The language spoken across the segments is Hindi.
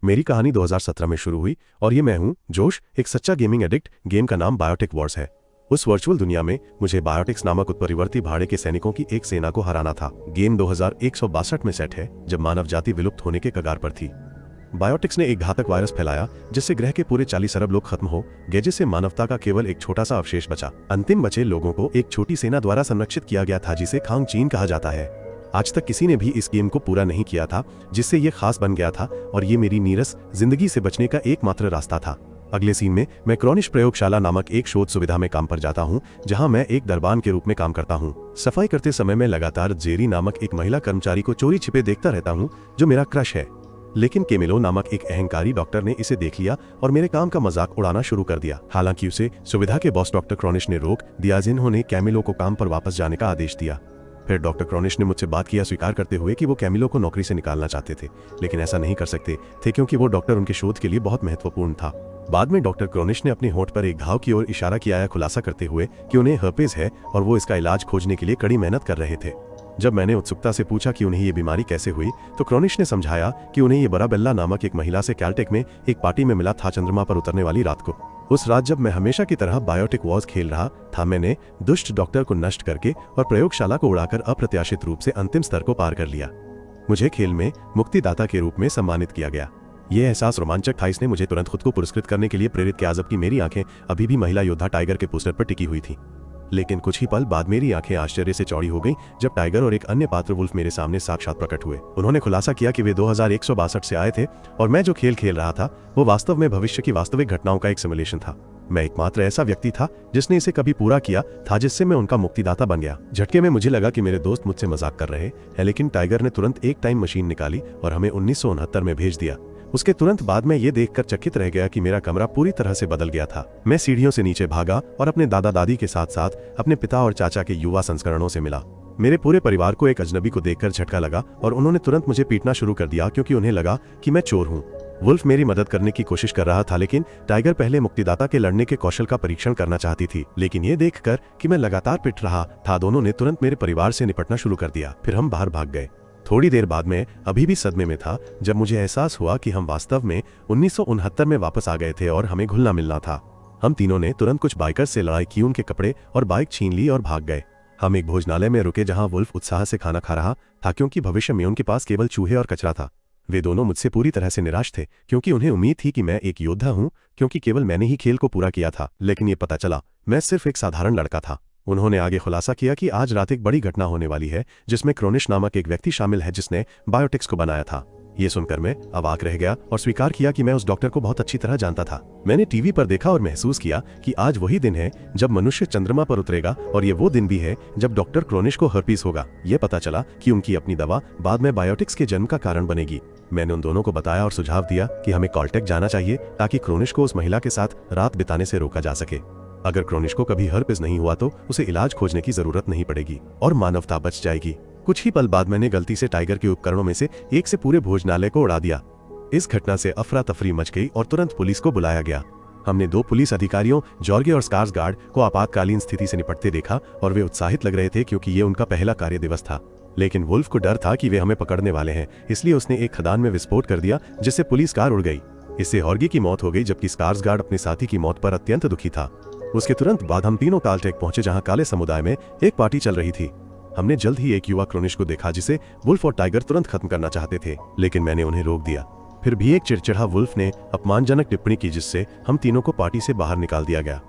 मेरी कहानी 2017 में शुरू हुई और ये मैं हूँ जोश, एक सच्चा गेमिंग एडिक्ट। गेम का नाम बायोटेक वॉर्स है। उस वर्चुअल दुनिया में मुझे बायोटिक्स नामक उत्परिवर्ती भाड़े के सैनिकों की एक सेना को हराना था। गेम 2162 में सेट है, जब मानव जाति विलुप्त होने के कगार पर थी। बायोटिक्स ने एक घातक वायरस फैलाया जिससे ग्रह के पूरे 40 अरब लोग खत्म हो गए, जिससे मानवता का केवल एक छोटा सा अवशेष बचा। अंतिम बचे लोगों को एक छोटी सेना द्वारा संरक्षित किया गया था, जिसे खांग चीन कहा जाता है। आज तक किसी ने भी इस गेम को पूरा नहीं किया था, जिससे ये खास बन गया था और ये मेरी नीरस जिंदगी से बचने का एकमात्र रास्ता था। अगले सीन में मैं क्रॉनिश प्रयोगशाला नामक एक शोध सुविधा में काम पर जाता हूँ, जहाँ मैं एक दरबान के रूप में काम करता हूँ। सफाई करते समय मैं लगातार जेरी नामक एक महिला कर्मचारी को चोरी छिपे देखता रहता हूँ, जो मेरा क्रश है। लेकिन केमिलो नामक एक अहंकारी डॉक्टर ने इसे देख लिया और मेरे काम का मजाक उड़ाना शुरू कर दिया। हालांकि उसे सुविधा के बॉस डॉक्टर क्रॉनिश ने रोक दिया, जिन्होंने कैमिलो को काम पर वापस जाने का आदेश दिया। फिर डॉक्टर क्रॉनिश ने मुझसे बात किया, स्वीकार करते हुए कि वो कैमिलो को नौकरी से निकालना चाहते थे, लेकिन ऐसा नहीं कर सकते थे क्योंकि वो डॉक्टर उनके शोध के लिए बहुत महत्वपूर्ण था। बाद में डॉक्टर क्रॉनिश ने अपने होंठ पर एक घाव की ओर इशारा किया, खुलासा करते हुए कि उन्हें हर्पेज है और वो इसका इलाज खोजने के लिए कड़ी मेहनत कर रहे थे। जब मैंने उत्सुकता से पूछा कि उन्हें ये बीमारी कैसे हुई, तो क्रॉनिश ने समझाया कि उन्हें ये बराबेल्ला नामक एक महिला से कैलटेक में एक पार्टी में मिला था, चंद्रमा पर उतरने वाली रात को। उस रात जब मैं हमेशा की तरह बायोटिक वॉर्स खेल रहा था, मैंने दुष्ट डॉक्टर को नष्ट करके और प्रयोगशाला को उड़ाकर अप्रत्याशित रूप से अंतिम स्तर को पार कर लिया। मुझे खेल में मुक्तिदाता के रूप में सम्मानित किया गया। यह एहसास रोमांचक था, इसने मुझे तुरंत खुद को पुरस्कृत करने के लिए प्रेरित किया, जबकि मेरी आंखें अभी भी महिला योद्धा टाइगर के पोस्टर पर टिकी हुई थी। लेकिन कुछ ही पल बाद मेरी आंखें आश्चर्य से चौड़ी हो गईं जब टाइगर और एक अन्य पात्र वुल्फ मेरे सामने साक्षात प्रकट हुए। उन्होंने खुलासा किया कि वे 2162 से आए थे और मैं जो खेल खेल रहा था वो वास्तव में भविष्य की वास्तविक घटनाओं का एक सिमुलेशन था। मैं एकमात्र ऐसा व्यक्ति था जिसने इसे कभी पूरा किया था, जिससे मैं उनका मुक्तिदाता बन गया। झटके में मुझे लगा कि मेरे दोस्त मुझसे मजाक कर रहे हैं, लेकिन टाइगर ने तुरंत एक टाइम मशीन निकाली और हमें 1969 में भेज दिया। उसके तुरंत बाद मैं ये देखकर चकित रह गया कि मेरा कमरा पूरी तरह से बदल गया था। मैं सीढ़ियों से नीचे भागा और अपने दादा दादी के साथ साथ अपने पिता और चाचा के युवा संस्करणों से मिला। मेरे पूरे परिवार को एक अजनबी को देखकर झटका लगा और उन्होंने तुरंत मुझे पीटना शुरू कर दिया, क्योंकि उन्हें लगा कि मैं चोर हूँ। वुल्फ मेरी मदद करने की कोशिश कर रहा था, लेकिन टाइगर पहले मुक्तिदाता के लड़ने के कौशल का परीक्षण करना चाहती थी। लेकिन ये देखकर कि मैं लगातार पिट रहा था, दोनों ने तुरंत मेरे परिवार से निपटना शुरू कर दिया। फिर हम बाहर भाग गए। थोड़ी देर बाद मैं अभी भी सदमे में था जब मुझे एहसास हुआ कि हम वास्तव में 1969 में वापस आ गए थे और हमें घुलना मिलना था। हम तीनों ने तुरंत कुछ बाइकर्स से लड़ाई की, उनके कपड़े और बाइक छीन ली और भाग गए। हम एक भोजनालय में रुके जहां वुल्फ उत्साह से खाना खा रहा था, क्योंकि भविष्य में उनके पास केवल चूहे और कचरा था। वे दोनों मुझसे पूरी तरह से निराश थे, क्योंकि उन्हें उम्मीद थी कि मैं एक योद्धा हूं, क्योंकि केवल मैंने ही खेल को पूरा किया था। लेकिन ये पता चला मैं सिर्फ एक साधारण लड़का था। उन्होंने आगे खुलासा किया कि आज रात एक बड़ी घटना होने वाली है, जिसमें क्रॉनिश नामक एक व्यक्ति शामिल है जिसने बायोटिक्स को बनाया था। ये सुनकर मैं अवाक रह गया और स्वीकार किया कि मैं उस डॉक्टर को बहुत अच्छी तरह जानता था। मैंने टीवी पर देखा और महसूस किया कि आज वही दिन है जब मनुष्य चंद्रमा पर उतरेगा, और ये वो दिन भी है जब डॉक्टर क्रॉनिश को हर्पीस होगा। ये पता चला कि उनकी अपनी दवा बाद में बायोटिक्स के जन्म का कारण बनेगी। मैंने उन दोनों को बताया और सुझाव दिया कि हमें कॉलटेक जाना चाहिए, ताकि क्रॉनिश को उस महिला के साथ रात बिताने से रोका जा सके। अगर क्रॉनिश को कभी हर्पिस नहीं हुआ तो उसे इलाज खोजने की जरूरत नहीं पड़ेगी और मानवता बच जाएगी। कुछ ही पल बाद मैंने गलती से टाइगर के उपकरणों में से एक से पूरे भोजनालय को उड़ा दिया। इस घटना से अफरा तफरी मच गई और तुरंत पुलिस को बुलाया गया। हमने 2 पुलिस अधिकारियों, जॉर्गे और स्कार्सगार्ड, को आपातकालीन स्थिति से निपटते देखा और वे उत्साहित लग रहे थे, क्योंकि ये उनका पहला कार्य दिवस था। लेकिन वुल्फ को डर था कि वे हमें पकड़ने वाले हैं, इसलिए उसने एक खदान में विस्फोट कर दिया, जिससे पुलिस कार उड़ गई। इससे हॉर्गी की मौत हो गई, जबकि स्कार्सगार्ड अपने साथी की मौत पर अत्यंत दुखी था। उसके तुरंत बाद हम तीनों कालटेक पहुंचे, जहां काले समुदाय में एक पार्टी चल रही थी। हमने जल्द ही एक युवा क्रॉनिश को देखा जिसे वुल्फ और टाइगर तुरंत खत्म करना चाहते थे, लेकिन मैंने उन्हें रोक दिया। फिर भी एक चिड़चिड़ा वुल्फ ने अपमानजनक टिप्पणी की, जिससे हम तीनों को पार्टी से बाहर निकाल दिया गया।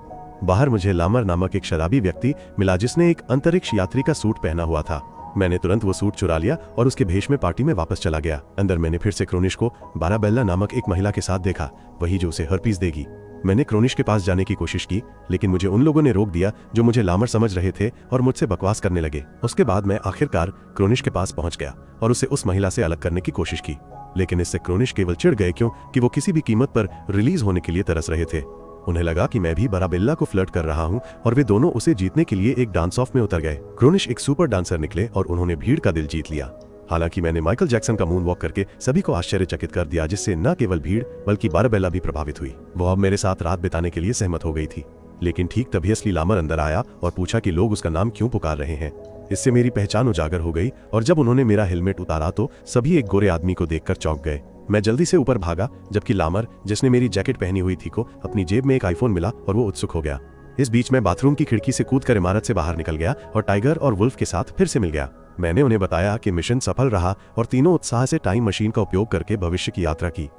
बाहर मुझे लामर नामक एक शराबी व्यक्ति मिला, जिसने एक अंतरिक्ष यात्री का सूट पहना हुआ था। मैंने तुरंत वो सूट चुरा लिया और उसके भेष में पार्टी में वापस चला गया। अंदर मैंने फिर से क्रॉनिश को बाराबेल्ला नामक एक महिला के साथ देखा, वही जो उसे हर्पीस देगी। मैंने क्रॉनिश के पास जाने की कोशिश की, लेकिन मुझे उन लोगों ने रोक दिया जो मुझे लामर समझ रहे थे और मुझसे बकवास करने लगे। उसके बाद मैं आखिरकार क्रॉनिश के पास पहुंच गया और उसे उस महिला से अलग करने की कोशिश की, लेकिन इससे क्रॉनिश केवल चिढ़ गए, क्योंकि वो किसी भी कीमत पर रिलीज होने के लिए तरस रहे थे। उन्हें लगा कि मैं भी बाराबेल्ला को फ्लर्ट कर रहा हूं और वे दोनों उसे जीतने के लिए एक डांस ऑफ में उतर गए। क्रॉनिश एक सुपर डांसर निकले और उन्होंने भीड़ का दिल जीत लिया। हालांकि मैंने माइकल जैक्सन का मून वॉक करके सभी को आश्चर्यचकित कर दिया, जिससे न केवल भीड़ बल्कि बाराबेल्ला भी प्रभावित हुई। वो अब मेरे साथ रात बिताने के लिए सहमत हो गई थी। लेकिन ठीक तभी असली लामर अंदर आया और पूछा कि लोग उसका नाम क्यों पुकार रहे हैं। इससे मेरी पहचान उजागर हो गई और जब उन्होंने मेरा हेलमेट उतारा तो सभी एक गोरे आदमी को देखकर चौंक गए। मैं जल्दी से ऊपर भागा, जबकि लामर, जिसने मेरी जैकेट पहनी हुई थी, को अपनी जेब में एक आईफोन मिला और वो उत्सुक हो गया। इस बीच मैं बाथरूम की खिड़की से कूदकर इमारत से बाहर निकल गया और टाइगर और वुल्फ के साथ फिर से मिल गया। मैंने उन्हें बताया कि मिशन सफल रहा और तीनों उत्साह से टाइम मशीन का उपयोग करके भविष्य की यात्रा की।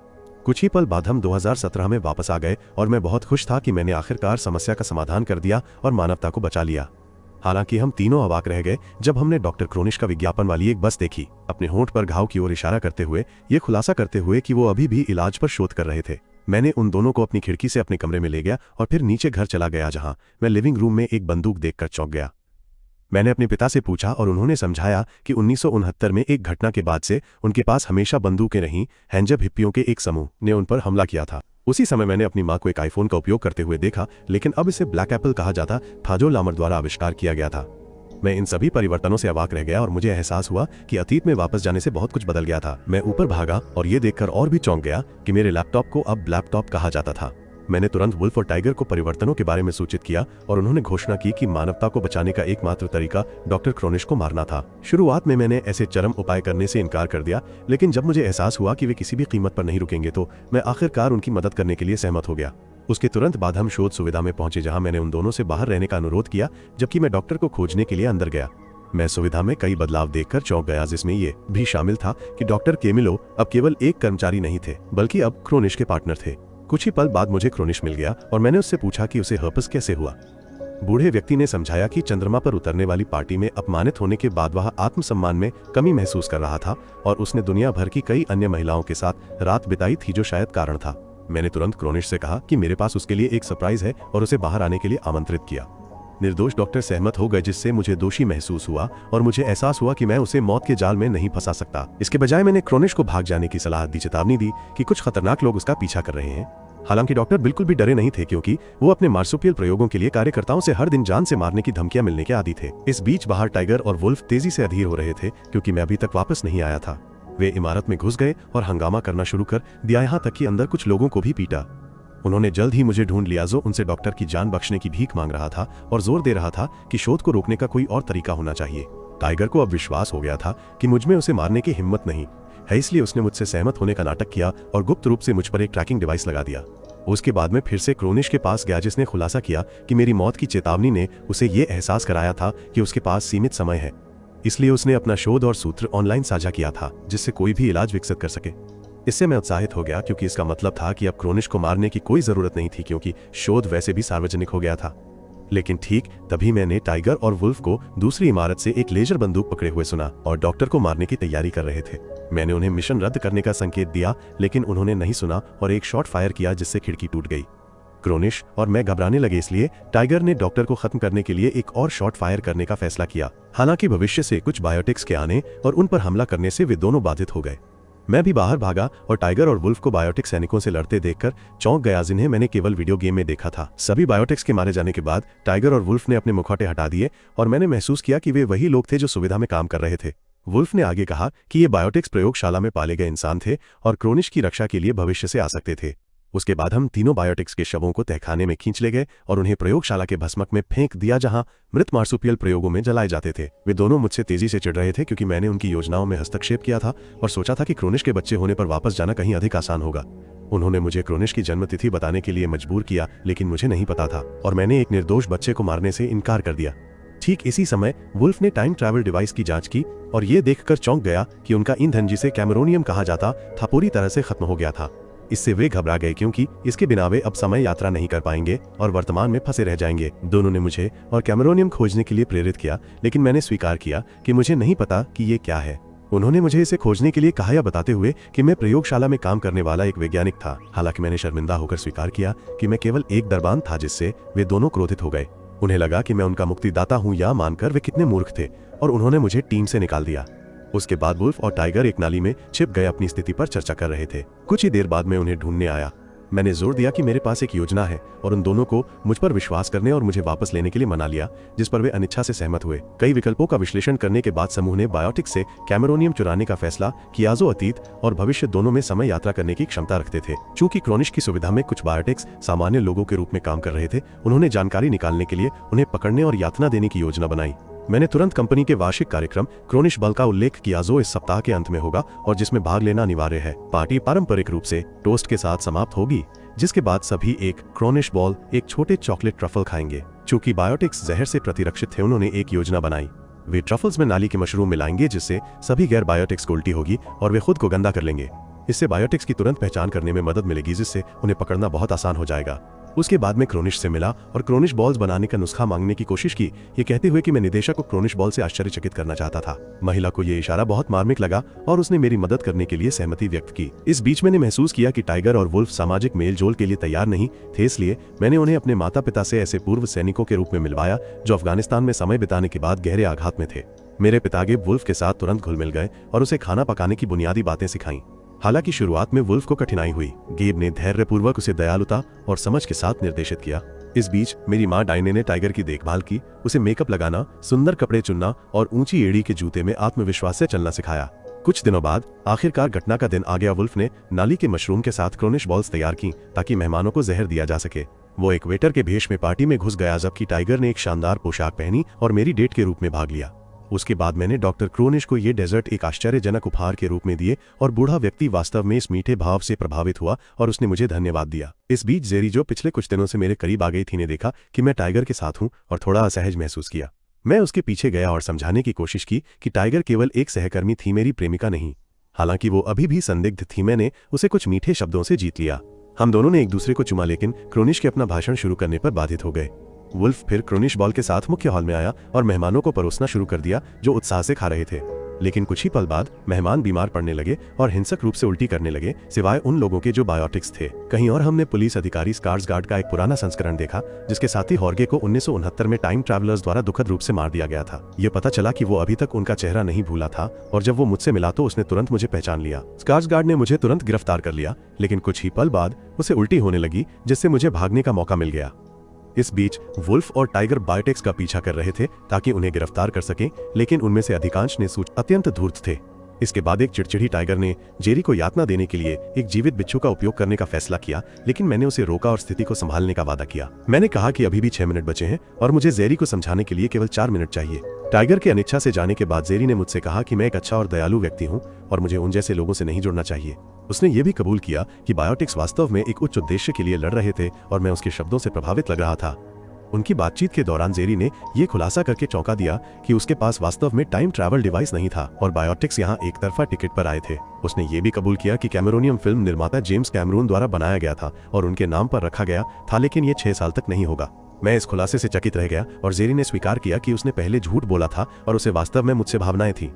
कुछ ही पल बाद हम 2017 में वापस आ गए और मैं बहुत खुश था कि मैंने आखिरकार समस्या का समाधान कर दिया और मानवता को बचा लिया। हालांकि हम तीनों अवाक रह गए जब हमने डॉक्टर क्रोनिश का विज्ञापन वाली एक बस देखी, अपने होंठ पर घाव की ओर इशारा करते हुए, ये खुलासा करते हुए कि वो अभी भी इलाज पर शोध कर रहे थे। मैंने उन दोनों को अपनी खिड़की से अपने कमरे में ले गया और फिर नीचे घर चला गया, जहां मैं लिविंग रूम में एक बंदूक देखकर चौंक गया। मैंने अपने पिता से पूछा और उन्होंने समझाया कि 1969 में एक घटना के बाद से उनके पास हमेशा बंदूकें रहीं हैं जब हिप्पियों के एक समूह ने उन पर हमला किया था। उसी समय मैंने अपनी मां को एक आईफोन का उपयोग करते हुए देखा, लेकिन अब इसे ब्लैक एप्पल कहा जाता था, जो लामर द्वारा आविष्कार किया गया था। मैं इन सभी परिवर्तनों से अवाक रह गया और मुझे एहसास हुआ कि अतीत में वापस जाने से बहुत कुछ बदल गया था। मैं ऊपर भागा और ये देखकर और भी चौंक गया कि मेरे लैपटॉप को अब लैपटॉप कहा जाता था। मैंने तुरंत वुल्फ और टाइगर को परिवर्तनों के बारे में सूचित किया और उन्होंने घोषणा की कि मानवता को बचाने का एकमात्र तरीका डॉक्टर क्रोनिश को मारना था। शुरुआत में मैंने ऐसे चरम उपाय करने से इनकार कर दिया, लेकिन जब मुझे एहसास हुआ कि वे किसी भी कीमत पर नहीं रुकेंगे तो मैं आखिरकार उनकी मदद करने के लिए सहमत हो गया। उसके तुरंत बाद हम शोध सुविधा में पहुंचे, जहां मैंने उन दोनों से बाहर रहने का अनुरोध किया, जबकि मैं डॉक्टर को खोजने के लिए अंदर गया। मैं सुविधा में कई बदलाव देखकर चौंक गया, जिसमें ये भी शामिल था कि डॉक्टर केमिलो अब केवल एक कर्मचारी नहीं थे, बल्कि अब क्रोनिश के पार्टनर थे। कुछ ही पल बाद मुझे क्रोनिश मिल गया और मैंने उससे पूछा कि उसे हर्पस कैसे हुआ। बूढ़े व्यक्ति ने समझाया कि चंद्रमा पर उतरने वाली पार्टी में अपमानित होने के बाद वह आत्मसम्मान में कमी महसूस कर रहा था और उसने दुनिया भर की कई अन्य महिलाओं के साथ रात बिताई थी, जो शायद कारण था। मैंने तुरंत क्रोनिश से कहा कि मेरे पास उसके लिए एक सरप्राइज है और उसे बाहर आने के लिए आमंत्रित किया। निर्दोष डॉक्टर सहमत हो गए, जिससे मुझे दोषी महसूस हुआ और मुझे एहसास हुआ कि मैं उसे मौत के जाल में नहीं फंसा सकता। इसके बजाय मैंने क्रोनिश को भाग जाने की सलाह दी, चेतावनी दी कि कुछ खतरनाक लोग उसका पीछा कर रहे हैं। हालांकि डॉक्टर बिल्कुल भी डरे नहीं थे, क्योंकि वो अपने मार्सुपियल प्रयोगों के लिए कार्यकर्ताओं से हर दिन जान से मारने की धमकियां मिलने के आदी थे। इस बीच बाहर टाइगर और वुल्फ तेजी से अधीर हो रहे थे, क्योंकि मैं अभी तक वापस नहीं आया था। वे इमारत में घुस गए और हंगामा करना शुरू कर दिया, यहाँ तक कि अंदर कुछ लोगों को भी पीटा। उन्होंने जल्द ही मुझे ढूंढ लिया, जो उनसे डॉक्टर की जान बख्शने की भीख मांग रहा था और जोर दे रहा था कि शोध को रोकने का कोई और तरीका होना चाहिए। टाइगर को अब विश्वास हो गया था कि मुझमें उसे मारने की हिम्मत नहीं है, इसलिए उसने मुझसे सहमत होने का नाटक किया और गुप्त रूप से मुझ पर एक ट्रैकिंग डिवाइस लगा दिया। उसके बाद में फिर से क्रोनिश के पास गया, जिसने खुलासा किया कि मेरी मौत की चेतावनी ने उसे ये एहसास कराया था कि उसके पास सीमित समय है, इसलिए उसने अपना शोध और सूत्र ऑनलाइन साझा किया था, जिससे कोई भी इलाज विकसित कर सके। इससे मैं उत्साहित हो गया, क्योंकि इसका मतलब था कि अब क्रोनिश को मारने की कोई जरूरत नहीं थी, क्योंकि शोध वैसे भी सार्वजनिक हो गया था। लेकिन ठीक तभी मैंने टाइगर और वुल्फ को दूसरी इमारत से एक लेजर बंदूक पकड़े हुए सुना और डॉक्टर को मारने की तैयारी कर रहे थे। मैंने उन्हें मिशन रद्द करने का संकेत दिया, लेकिन उन्होंने नहीं सुना और एक शॉट फायर किया, जिससे खिड़की टूट गई। क्रोनिश और मैं घबराने लगे, इसलिए टाइगर ने डॉक्टर को खत्म करने के लिए एक और शॉट फायर करने का फैसला किया। हालांकि भविष्य से कुछ बायोटिक्स के आने और उन पर हमला करने से वे दोनों बाधित हो गए। मैं भी बाहर भागा और टाइगर और वुल्फ को बायोटिक सैनिकों से लड़ते देखकर चौंक गया, जिन्हें मैंने केवल वीडियो गेम में देखा था। सभी बायोटिक्स के मारे जाने के बाद टाइगर और वुल्फ ने अपने मुखौटे हटा दिए और मैंने महसूस किया कि वे वही लोग थे जो सुविधा में काम कर रहे थे। वुल्फ ने आगे कहा कि ये बायोटिक्स प्रयोगशाला में पाले गए इंसान थे और क्रोनिश की रक्षा के लिए भविष्य से आ सकते थे। उसके बाद हम तीनों बायोटिक्स के शवों को तहखाने में खींच ले गए और उन्हें प्रयोगशाला के भस्मक में फेंक दिया, जहां मृत मार्सुपियल प्रयोगों में जलाए जाते थे। वे दोनों मुझसे तेजी से चिढ़ रहे थे, क्योंकि मैंने उनकी योजनाओं में हस्तक्षेप किया था और सोचा था कि क्रोनिश के बच्चे होने पर वापस जाना कहीं अधिक आसान होगा। उन्होंने मुझे क्रोनिश की जन्मतिथि बताने के लिए मजबूर किया, लेकिन मुझे नहीं पता था और मैंने एक निर्दोष बच्चे को मारने से इनकार कर दिया। ठीक इसी समय वुल्फ ने टाइम ट्रैवल डिवाइस की जांच की और ये देखकर चौंक गया कि उनका ईंधन, जिसे कैमरोनियम कहा जाता था, पूरी तरह से खत्म हो गया था। इससे वे घबरा गए, क्योंकि इसके बिना वे अब समय यात्रा नहीं कर पाएंगे और वर्तमान में फंसे रह जाएंगे। दोनों ने मुझे और कैमरोनियम खोजने के लिए प्रेरित किया, लेकिन मैंने स्वीकार किया कि मुझे नहीं पता कि ये क्या है। उन्होंने मुझे इसे खोजने के लिए कहा, या बताते हुए कि मैं प्रयोगशाला में काम करने वाला एक वैज्ञानिक था। हालांकि मैंने शर्मिंदा होकर स्वीकार किया कि मैं केवल एक दरबान था, जिससे वे दोनों क्रोधित हो गए। उन्हें लगा कि मैं उनका मुक्तिदाता हूं, या मानकर वे कितने मूर्ख थे, और उन्होंने मुझे टीम से निकाल दिया। उसके बाद वुल्फ और टाइगर एक नाली में छिप गए अपनी स्थिति पर चर्चा कर रहे थे। कुछ ही देर बाद मैं उन्हें ढूंढने आया। मैंने जोर दिया कि मेरे पास एक योजना है और उन दोनों को मुझ पर विश्वास करने और मुझे वापस लेने के लिए मना लिया, जिस पर वे अनिच्छा से सहमत हुए। कई विकल्पों का विश्लेषण करने के बाद समूह ने बायोटिक से कैमरोनियम चुराने का फैसला किया, जो अतीत और भविष्य दोनों में समय यात्रा करने की क्षमता रखते थे। चूंकि क्रोनिश की सुविधा में कुछ बायोटिक्स सामान्य लोगों के रूप में काम कर रहे थे, उन्होंने जानकारी निकालने के लिए उन्हें पकड़ने और यातना देने की योजना बनाई। मैंने तुरंत कंपनी के वार्षिक कार्यक्रम क्रोनिश बॉल का उल्लेख किया जो इस सप्ताह के अंत में होगा और जिसमें भाग लेना अनिवार्य है। पार्टी पारंपरिक रूप से टोस्ट के साथ समाप्त होगी, जिसके बाद सभी एक क्रोनिश बॉल, एक छोटे चॉकलेट ट्रफल खाएंगे। चूंकि बायोटिक्स जहर से प्रतिरक्षित थे, उन्होंने एक योजना बनाई। वे ट्रफल्स में नाली के मशरूम मिलाएंगे, जिससे सभी गैर बायोटिक्स को उल्टी होगी और वे खुद को गंदा कर लेंगे। इससे बायोटिक्स की तुरंत पहचान करने में मदद मिलेगी, जिससे उन्हें पकड़ना बहुत आसान हो जाएगा। उसके बाद मैं क्रोनिश से मिला और क्रोनिश बॉल्स बनाने का नुस्खा मांगने की कोशिश की, ये कहते हुए कि मैं निदेशक को क्रोनिश बॉल से आश्चर्यचकित करना चाहता था। महिला को यह इशारा बहुत मार्मिक लगा और उसने मेरी मदद करने के लिए सहमति व्यक्त की। इस बीच मैंने महसूस किया कि टाइगर और वुल्फ सामाजिक मेलजोल के लिए तैयार नहीं थे, इसलिए मैंने उन्हें अपने माता पिता से ऐसे पूर्व सैनिकों के रूप में मिलवाया जो अफगानिस्तान में समय बिताने के बाद गहरे आघात में थे। मेरे पिता गेब वुल्फ के साथ तुरंत घुल मिल गए और उसे खाना पकाने की बुनियादी बातें सिखाईं। हालांकि शुरुआत में वुल्फ को कठिनाई हुई, गेब ने धैर्यपूर्वक उसे दयालुता और समझ के साथ निर्देशित किया। इस बीच मेरी माँ डायने ने टाइगर की देखभाल की, उसे मेकअप लगाना, सुंदर कपड़े चुनना और ऊंची एड़ी के जूते में आत्मविश्वास से चलना सिखाया। कुछ दिनों बाद आखिरकार घटना का दिन आ गया। वुल्फ ने नाली के मशरूम के साथ क्रोनिश बॉल्स तैयार की ताकि मेहमानों को जहर दिया जा सके। वो एक वेटर के भेष में पार्टी में घुस गया, जबकि टाइगर ने एक शानदार पोशाक पहनी और मेरी डेट के रूप में भाग लिया। उसके बाद मैंने डॉक्टर क्रोनिश को ये डेजर्ट एक आश्चर्यजनक उपहार के रूप में दिए और बूढ़ा व्यक्ति वास्तव में इस मीठे भाव से प्रभावित हुआ और उसने मुझे धन्यवाद दिया। इस बीच जेरी, जो पिछले कुछ दिनों से मेरे करीब आ गई थी, ने देखा कि मैं टाइगर के साथ हूं और थोड़ा असहज महसूस किया। मैं उसके पीछे गया और समझाने की कोशिश की कि टाइगर केवल एक सहकर्मी थी, मेरी प्रेमिका नहीं। हालांकि वो अभी भी संदिग्ध थी, मैंने उसे कुछ मीठे शब्दों से जीत लिया। हम दोनों ने एक दूसरे को चुमा, लेकिन क्रोनिश के अपना भाषण शुरू करने पर बाधित हो गए। वुल्फ फिर क्रोनिश बॉल के साथ मुख्य हॉल में आया और मेहमानों को परोसना शुरू कर दिया, जो उत्साह से खा रहे थे। लेकिन कुछ ही पल बाद मेहमान बीमार पड़ने लगे और हिंसक रूप से उल्टी करने लगे, सिवाय उन लोगों के जो बायोटिक्स थे। कहीं और हमने पुलिस अधिकारी स्कार्सगार्ड का एक पुराना संस्करण देखा, जिसके साथी हॉर्गे को 1969 में टाइम ट्रैवलर्स द्वारा दुखद रूप से मार दिया गया था। ये पता चला कि वो अभी तक उनका चेहरा नहीं भूला था और जब वो मुझसे मिला तो उसने तुरंत मुझे पहचान लिया। स्कार्सगार्ड ने मुझे तुरंत गिरफ्तार कर लिया, लेकिन कुछ ही पल बाद उसे उल्टी होने लगी, जिससे मुझे भागने का मौका मिल गया। इस बीच वुल्फ और टाइगर बायोटिक्स का पीछा कर रहे थे ताकि उन्हें गिरफ्तार कर सकें, लेकिन उनमें से अधिकांश ने अत्यंत धूर्त थे। इसके बाद एक चिड़चिड़ी टाइगर ने जेरी को यातना देने के लिए एक जीवित बिच्छू का उपयोग करने का फैसला किया, लेकिन मैंने उसे रोका और स्थिति को संभालने का वादा किया। मैंने कहा कि अभी भी 6 मिनट बचे हैं और मुझे जेरी को समझाने के लिए केवल 4 मिनट चाहिए। टाइगर के अनिच्छा से जाने के बाद जेरी ने मुझसे कहा कि मैं एक अच्छा और दयालु व्यक्ति हूँ और मुझे उन जैसे लोगों से नहीं जुड़ना चाहिए। उसने ये भी कबूल किया कि बायोटिक्स वास्तव में एक उच्च उद्देश्य के लिए लड़ रहे थे और मैं उसके शब्दों से प्रभावित लग रहा था। उनकी बातचीत के दौरान जेरी ने यह खुलासा करके चौंका दिया कि उसके पास वास्तव में टाइम ट्रैवल डिवाइस नहीं था और बायोटिक्स यहाँ एक तरफा टिकट पर आए थे। उसने ये भी कबूल किया कि कैमरूनियम फिल्म निर्माता जेम्स कैमरून द्वारा बनाया गया था और उनके नाम पर रखा गया था, लेकिन ये 6 साल तक नहीं होगा। मैं इस खुलासे से चकित रह गया और जेरी ने स्वीकार किया कि उसने पहले झूठ बोला था और उसे वास्तव में मुझसे भावनाएं थी।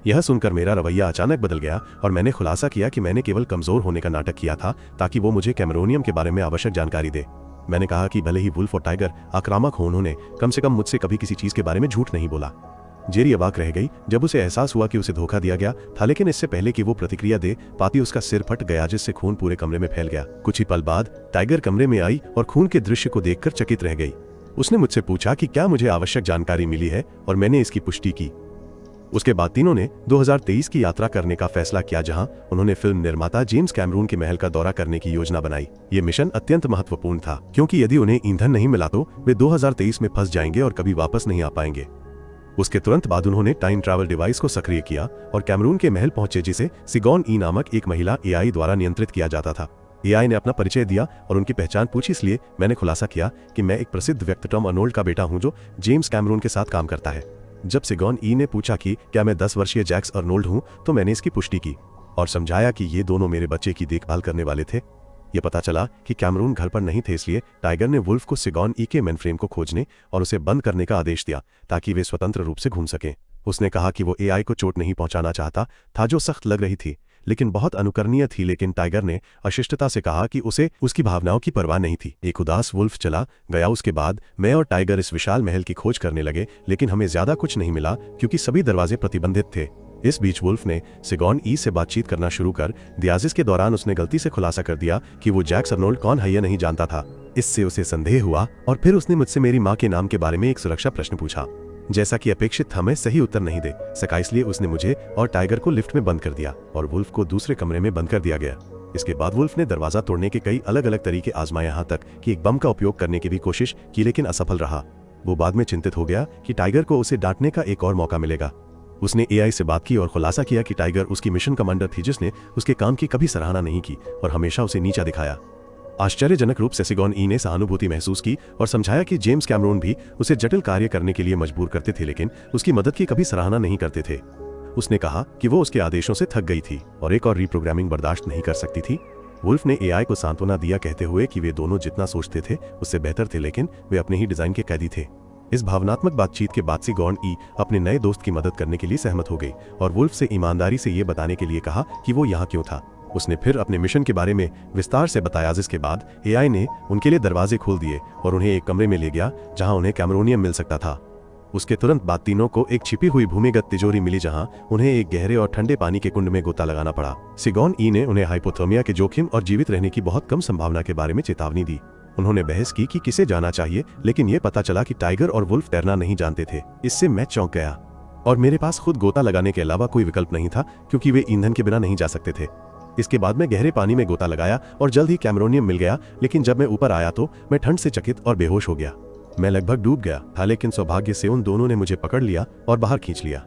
यह सुनकर मेरा रवैया अचानक बदल गया और मैंने खुलासा किया कि मैंने केवल कमजोर होने का नाटक किया था ताकि वो मुझे कैमरूनियम के बारे में आवश्यक जानकारी दे। मैंने कहा कि भले ही वुल्फ और टाइगर आक्रामक हो, उन्होंने कम से कम मुझसे कभी किसी चीज के बारे में झूठ नहीं बोला। जेरी अवाक रह गई जब उसे एहसास हुआ कि उसे धोखा दिया गया था, लेकिन इससे पहले कि वो प्रतिक्रिया दे पाती उसका सिर फट गया, जिससे खून पूरे कमरे में फैल गया। कुछ ही पल बाद टाइगर कमरे में आई और खून के दृश्य को देखकर चकित रह गई। उसने मुझसे पूछा कि क्या मुझे आवश्यक जानकारी मिली है और मैंने इसकी पुष्टि की। उसके बाद तीनों ने 2023 की यात्रा करने का फैसला किया, जहां उन्होंने फिल्म निर्माता जेम्स कैमरून के महल का दौरा करने की योजना बनाई। ये मिशन अत्यंत महत्वपूर्ण था, क्योंकि यदि उन्हें ईंधन नहीं मिला तो वे 2023 में फंस जाएंगे और कभी वापस नहीं आ पाएंगे। उसके तुरंत बाद उन्होंने टाइम ट्रैवल डिवाइस को सक्रिय किया और कैमरून के महल पहुंचे, जिसे सिगोन ई नामक एक महिला AI द्वारा नियंत्रित किया जाता था। AI ने अपना परिचय दिया और उनकी पहचान पूछी, इसलिए मैंने खुलासा किया कि मैं एक प्रसिद्ध व्यक्ति टॉम अर्नोल्ड का बेटा हूं जो जेम्स कैमरून के साथ काम करता है। जब सिगोन ई ने पूछा कि क्या मैं 10 वर्षीय जैक्स अर्नोल्ड हूं, तो मैंने इसकी पुष्टि की और समझाया कि ये दोनों मेरे बच्चे की देखभाल करने वाले थे। यह पता चला कि कैमरून घर पर नहीं थे, इसलिए टाइगर ने वुल्फ को सिगोन ई के मेनफ्रेम को खोजने और उसे बंद करने का आदेश दिया ताकि वे स्वतंत्र रूप से घूम सकें। उसने कहा कि वो AI को चोट नहीं पहुंचाना चाहता था, जो सख्त लग रही थी लेकिन बहुत अनुकरणीय थी, लेकिन टाइगर ने अशिष्टता से कहा कि उसे उसकी भावनाओं की परवाह नहीं थी। एक उदास वुल्फ चला गया। उसके बाद मैं और टाइगर इस विशाल महल की खोज करने लगे, लेकिन हमें ज्यादा कुछ नहीं मिला क्योंकि सभी दरवाजे प्रतिबंधित थे। इस बीच वुल्फ ने सिगोन ई से बातचीत करना शुरू कर दिया, जिसके दौरान उसने गलती से खुलासा कर दिया कि वो जैक्स अर्नोल्ड कौन है यह नहीं जानता था। इससे उसे संदेह हुआ और फिर उसने मुझसे मेरी माँ के नाम के बारे में एक सुरक्षा प्रश्न पूछा। जैसा कि अपेक्षित था, मैं सही उत्तर नहीं दे सका, इसलिए उसने मुझे और टाइगर को लिफ्ट में बंद कर दिया और वुल्फ को दूसरे कमरे में बंद कर दिया गया। इसके बाद वुल्फ ने दरवाजा तोड़ने के कई अलग अलग तरीके आजमाए, यहाँ तक कि एक बम का उपयोग करने की भी कोशिश की, लेकिन असफल रहा। वो बाद में चिंतित हो गया कि टाइगर को उसे डांटने का एक और मौका मिलेगा। उसने एआई से बात की और खुलासा किया कि टाइगर उसकी मिशन कमांडर थी जिसने उसके काम की कभी सराहना नहीं की और हमेशा उसे नीचा दिखाया। आश्चर्यजनक रूप से सिगोन ई ने सहानुभूति महसूस की और समझाया कि जेम्स कैमरून भी उसे जटिल कार्य करने के लिए मजबूर करते थे लेकिन उसकी मदद की कभी सराहना नहीं करते थे। उसने कहा कि वो उसके आदेशों से थक गई थी और एक और रीप्रोग्रामिंग बर्दाश्त नहीं कर सकती थी। वुल्फ ने एआई को सांत्वना दिया कहते हुए कि वे दोनों जितना सोचते थे उससे बेहतर थे लेकिन वे अपने ही डिजाइन के कैदी थे। इस भावनात्मक बातचीत के बाद सिगोन ई अपने नए दोस्त की मदद करने के लिए सहमत हो गई और वुल्फ से ईमानदारी से ये बताने के लिए कहा कि वो यहाँ क्यों था। उसने फिर अपने मिशन के बारे में विस्तार से बताया जिसके बाद एआई ने उनके लिए दरवाजे खोल दिए और उन्हें एक कमरे में ले गया जहां उन्हें कैमरोनियम मिल सकता था। उसके तुरंत बाद तीनों को एक छिपी हुई भूमिगत तिजोरी मिली जहां उन्हें एक गहरे और ठंडे पानी के कुंड में गोता लगाना पड़ा। सिगोन ई ने उन्हें हाइपोथर्मिया के जोखिम और जीवित रहने की बहुत कम संभावना के बारे में चेतावनी दी। उन्होंने बहस की कि किसे जाना चाहिए लेकिन यह पता चला कि टाइगर और वुल्फ तैरना नहीं जानते थे। इससे मैं चौंक गया और मेरे पास खुद गोता लगाने के अलावा कोई विकल्प नहीं था क्योंकि वे ईंधन के बिना नहीं जा सकते थे। इसके बाद मैं गहरे पानी में गोता लगाया और जल्द ही कैमरोनियम मिल गया लेकिन जब मैं ऊपर आया तो मैं ठंड से चकित और बेहोश हो गया। मैं लगभग डूब गया था लेकिन सौभाग्य से उन दोनों ने मुझे पकड़ लिया और बाहर खींच लिया।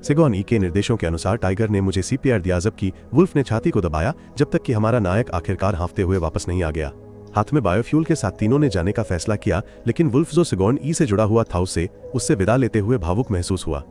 सिगोन ई के निर्देशों के अनुसार टाइगर ने मुझे सीपीआर दिया जबकि वुल्फ ने छाती को दबाया जब तक कि हमारा नायक आखिरकार हाँफते हुए वापस नहीं आ गया। हाथ में बायोफ्यूल के साथ तीनों ने जाने का फैसला किया लेकिन वुल्फ जो सिगोन ई से जुड़ा हुआ था उससे विदा लेते हुए भावुक महसूस हुआ।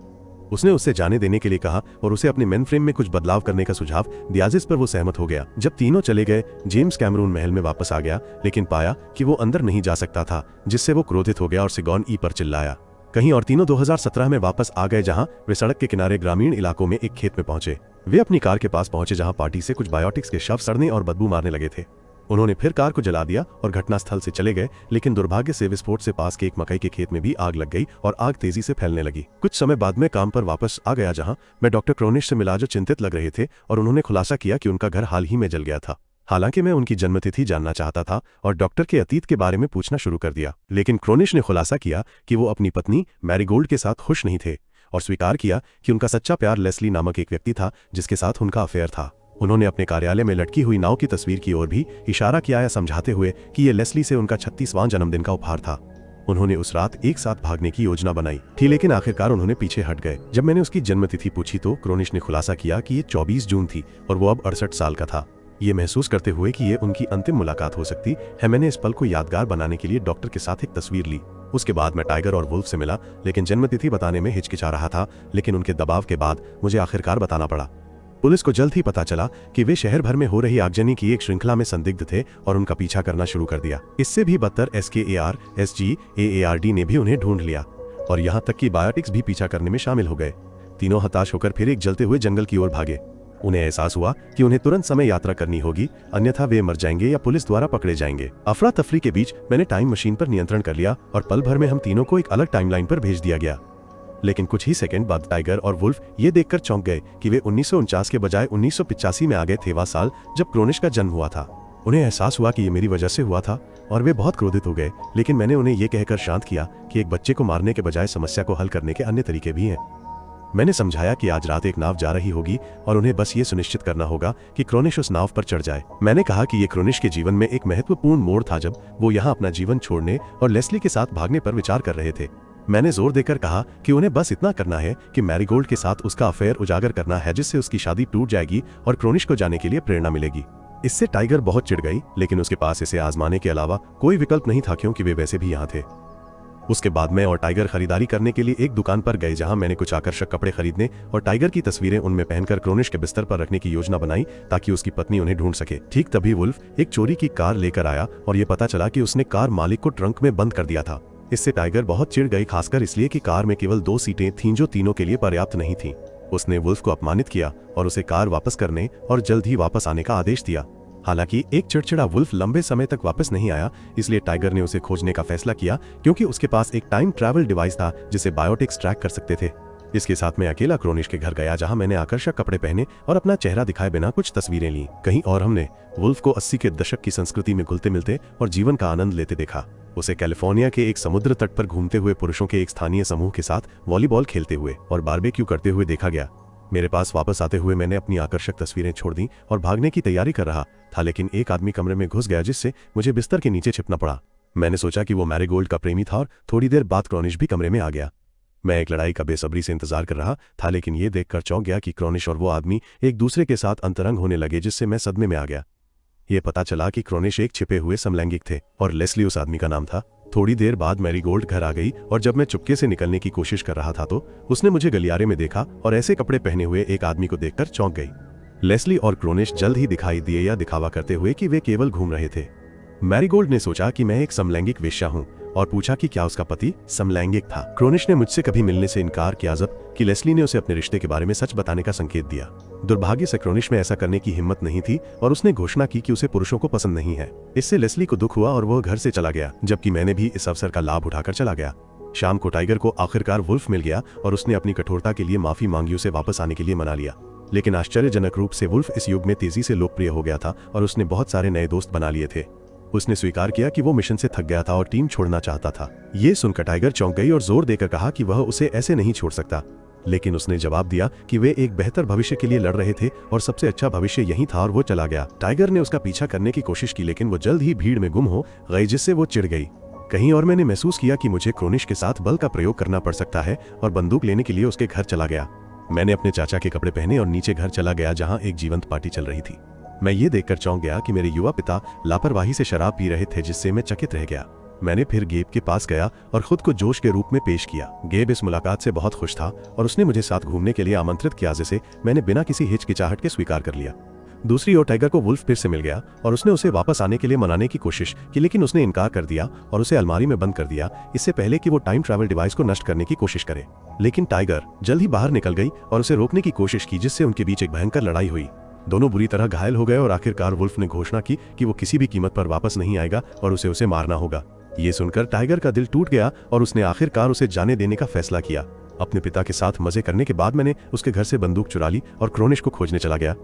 उसने उससे जाने देने के लिए कहा और उसे अपने मेनफ्रेम में कुछ बदलाव करने का सुझाव दिया जिस पर वो सहमत हो गया। जब तीनों चले गए जेम्स कैमरून महल में वापस आ गया लेकिन पाया कि वो अंदर नहीं जा सकता था जिससे वो क्रोधित हो गया और सिगोन ई पर चिल्लाया। कहीं और तीनों 2017 में वापस आ गए जहां वे सड़क के किनारे ग्रामीण इलाकों में एक खेत में पहुंचे। वे अपनी कार के पास पहुंचे जहां पार्टी से कुछ बायोटिक्स के शव सड़ने और बदबू मारने लगे थे। उन्होंने फिर कार को जला दिया और घटनास्थल से चले गए लेकिन दुर्भाग्य से विस्फोट से पास के एक मकई के खेत में भी आग लग गई और आग तेजी से फैलने लगी। कुछ समय बाद में काम पर वापस आ गया जहां मैं डॉक्टर क्रोनिश से मिला जो चिंतित लग रहे थे और उन्होंने खुलासा किया कि उनका घर हाल ही में जल गया था। हालांकि मैं उनकी जन्मतिथि जानना चाहता था और डॉक्टर के अतीत के बारे में पूछना शुरू कर दिया लेकिन क्रोनिश ने खुलासा किया कि वो अपनी पत्नी मैरीगोल्ड के साथ खुश नहीं थे और स्वीकार किया कि उनका सच्चा प्यार लेस्ली नामक एक व्यक्ति था जिसके साथ उनका अफेयर था। उन्होंने अपने कार्यालय में लटकी हुई नाव की तस्वीर की ओर भी इशारा किया समझाते हुए कि यह लेस्ली से उनका 36वां जन्मदिन का उपहार था। उन्होंने उस रात एक साथ भागने की योजना बनाई थी लेकिन आखिरकार उन्होंने पीछे हट गए। जब मैंने उसकी जन्मतिथि पूछी तो क्रोनिश ने खुलासा किया कि ये 24 जून थी और वो अब 68 साल का था। ये महसूस करते हुए कि ये उनकी अंतिम मुलाकात हो सकती है मैंने इस पल को यादगार बनाने के लिए डॉक्टर के साथ एक तस्वीर ली। उसके बाद मैं टाइगर और वुल्फ से मिला लेकिन जन्मतिथि बताने में हिचकिचा रहा था लेकिन उनके दबाव के बाद मुझे आखिरकार बताना पड़ा। पुलिस को जल्द ही पता चला कि वे शहर भर में हो रही आगजनी की एक श्रृंखला में संदिग्ध थे और उनका पीछा करना शुरू कर दिया। इससे भी बदतर SKAR SGAARD ने भी उन्हें ढूंढ लिया और यहाँ तक कि बायोटिक्स भी पीछा करने में शामिल हो गए। तीनों हताश होकर फिर एक जलते हुए जंगल की ओर भागे। उन्हें एहसास हुआ कि उन्हें तुरंत समय यात्रा करनी होगी अन्यथा वे मर जाएंगे या पुलिस द्वारा पकड़े जाएंगे। अफरा तफरी के बीच मैंने टाइम मशीन पर नियंत्रण कर लिया और पल भर में हम तीनों को एक अलग टाइमलाइन पर भेज दिया गया। लेकिन कुछ ही सेकंड बाद टाइगर और वुल्फ ये देखकर चौंक गए कि वे 1949 के बजाय 1985 में आ गए थे, वह साल जब क्रोनिश का जन्म हुआ था। उन्हें एहसास हुआ कि ये मेरी वजह से हुआ था और वे बहुत क्रोधित हो गए लेकिन मैंने उन्हें ये कहकर शांत किया कि एक बच्चे को मारने के बजाय समस्या को हल करने के अन्य तरीके भी हैं। मैंने समझाया कि आज रात एक नाव जा रही होगी और उन्हें बस ये सुनिश्चित करना होगा कि क्रोनिश उस नाव पर चढ़ जाए। मैंने कहा कि ये क्रोनिश के जीवन में एक महत्वपूर्ण मोड़ था जब वो यहाँ अपना जीवन छोड़ने और लेस्ली के साथ भागने पर विचार कर रहे थे। मैंने जोर देकर कहा कि उन्हें बस इतना करना है कि मैरीगोल्ड के साथ उसका अफेयर उजागर करना है जिससे उसकी शादी टूट जाएगी और क्रोनिश को जाने के लिए प्रेरणा मिलेगी। इससे टाइगर बहुत चिढ़ गई लेकिन उसके पास इसे आजमाने के अलावा कोई विकल्प नहीं था क्योंकि वे वैसे भी यहाँ थे। उसके बाद मैं और टाइगर खरीदारी करने के लिए एक दुकान पर गए जहां मैंने कुछ आकर्षक कपड़े खरीदने और टाइगर की तस्वीरें उनमें पहनकर क्रोनिश के बिस्तर पर रखने की योजना बनाई ताकि उसकी पत्नी उन्हें ढूंढ सके। ठीक तभी वुल्फ एक चोरी की कार लेकर आया और ये पता चला कि उसने कार मालिक को ट्रंक में बंद कर दिया था। इससे टाइगर बहुत चिढ़ गई, खासकर इसलिए कि कार में केवल 2 सीटें थीं जो तीनों के लिए पर्याप्त नहीं थीं। उसने वुल्फ को अपमानित किया और उसे कार वापस करने और जल्द ही वापस आने का आदेश दिया। हालांकि एक चिड़चिड़ा वुल्फ लंबे समय तक वापस नहीं आया, इसलिए टाइगर ने उसे खोजने का फैसला किया क्योंकि उसके पास एक टाइम ट्रैवल डिवाइस था जिसे बायोटिक्स ट्रैक कर सकते थे। इसके साथ मैं अकेला क्रोनिश के घर गया जहां मैंने आकर्षक कपड़े पहने और अपना चेहरा दिखाए बिना कुछ तस्वीरें ली। कहीं और हमने वुल्फ को 80 के दशक की संस्कृति में घुलते मिलते और जीवन का आनंद लेते देखा। उसे कैलिफोर्निया के एक समुद्र तट पर घूमते हुए पुरुषों के एक स्थानीय समूह के साथ वॉलीबॉल खेलते हुए और बारबेक्यू करते हुए देखा गया। मेरे पास वापस आते हुए मैंने अपनी आकर्षक तस्वीरें छोड़ दी और भागने की तैयारी कर रहा था लेकिन एक आदमी कमरे में घुस गया जिससे मुझे बिस्तर के नीचे छिपना पड़ा। मैंने सोचा कि वो मैरीगोल्ड का प्रेमी था और थोड़ी देर बाद क्रॉनिश भी कमरे में आ गया। मैं एक लड़ाई का बेसब्री से इंतजार कर रहा था, लेकिन ये देखकर चौंक गया कि क्रॉनिश और वो आदमी एक दूसरे के साथ अंतरंग होने लगे, जिससे मैं सदमे में आ गया। ये पता चला कि क्रॉनिश एक छिपे हुए समलैंगिक थे और लेस्ली उस आदमी का नाम था। थोड़ी देर बाद मैरीगोल्ड घर आ गई और जब मैं चुपके से निकलने की कोशिश कर रहा था तो उसने मुझे गलियारे में देखा और ऐसे कपड़े पहने हुए एक आदमी को देखकर चौंक गई। लेस्ली और क्रॉनिश जल्द ही दिखाई दिए या दिखावा करते हुए कि वे केवल घूम रहे थे। मैरीगोल्ड ने सोचा कि मैं एक समलैंगिक वेश्या हूं और पूछा कि क्या उसका पति समलैंगिक था। क्रॉनिश ने मुझसे कभी मिलने से इनकार किया जबकि लेस्ली ने उसे अपने रिश्ते के बारे में सच बताने का संकेत दिया। दुर्भाग्य से क्रॉनिश में ऐसा करने की हिम्मत नहीं थी और उसने घोषणा की कि उसे पुरुषों को पसंद नहीं है। इससे लेस्ली को दुख हुआ और वह घर से चला गया, जबकि मैंने भी इस अवसर का लाभ उठाकर चला गया। शाम को टाइगर को आखिरकार वुल्फ मिल गया और उसने अपनी कठोरता के लिए माफी मांगी, उसे वापस आने के लिए मना लिया। लेकिन आश्चर्यजनक रूप से वुल्फ इस युग में तेजी से लोकप्रिय हो गया था और उसने बहुत सारे नए दोस्त बना लिए थे। उसने स्वीकार किया कि वो मिशन से थक गया था और टीम छोड़ना चाहता था। ये सुनकर टाइगर चौंक गई और जोर देकर कहा कि वह उसे ऐसे नहीं छोड़ सकता। लेकिन उसने जवाब दिया कि वे एक बेहतर भविष्य के लिए लड़ रहे थे और सबसे अच्छा भविष्य यही था और वो चला गया। टाइगर ने उसका पीछा करने की कोशिश की, लेकिन वो जल्द ही भीड़ में गुम हो गई, जिससे वो चिढ़ गई। कहीं और मैंने महसूस किया कि मुझे क्रॉनिश के साथ बल का प्रयोग करना पड़ सकता है और बंदूक लेने के लिए उसके घर चला गया। मैंने अपने चाचा के कपड़े पहने और नीचे घर चला गया, जहां एक जीवंत पार्टी चल रही थी। मैं ये देखकर चौंक गया कि मेरे युवा पिता लापरवाही से शराब पी रहे थे, जिससे मैं चकित रह गया। मैंने फिर गेब के पास गया और खुद को जोश के रूप में पेश किया। गेब इस मुलाकात से बहुत खुश था और उसने मुझे साथ घूमने के लिए आमंत्रित किया, जिसे मैंने बिना किसी हिचकिचाहट के स्वीकार कर लिया। दूसरी ओर टाइगर को वुल्फ फिर से मिल गया और उसने उसे वापस आने के लिए मनाने की कोशिश की, लेकिन उसने इनकार कर दिया और उसे अलमारी में बंद कर दिया, इससे पहले कि वो टाइम ट्रैवल डिवाइस को नष्ट करने की कोशिश करे। लेकिन टाइगर जल्द ही बाहर निकल गई और उसे रोकने की कोशिश की, जिससे उनके बीच एक भयंकर लड़ाई हुई। दोनों बुरी तरह घायल हो गए और आखिरकार वुल्फ ने घोषणा की कि वो किसी भी कीमत पर वापस नहीं आएगा और उसे मारना होगा। ये सुनकर टाइगर का दिल टूट गया और उसने आखिरकार उसे जाने देने का फैसला किया। अपने पिता के साथ मजे करने के बाद मैंने उसके घर से बंदूक चुरा ली और क्रॉनिश को खोजने चला गया।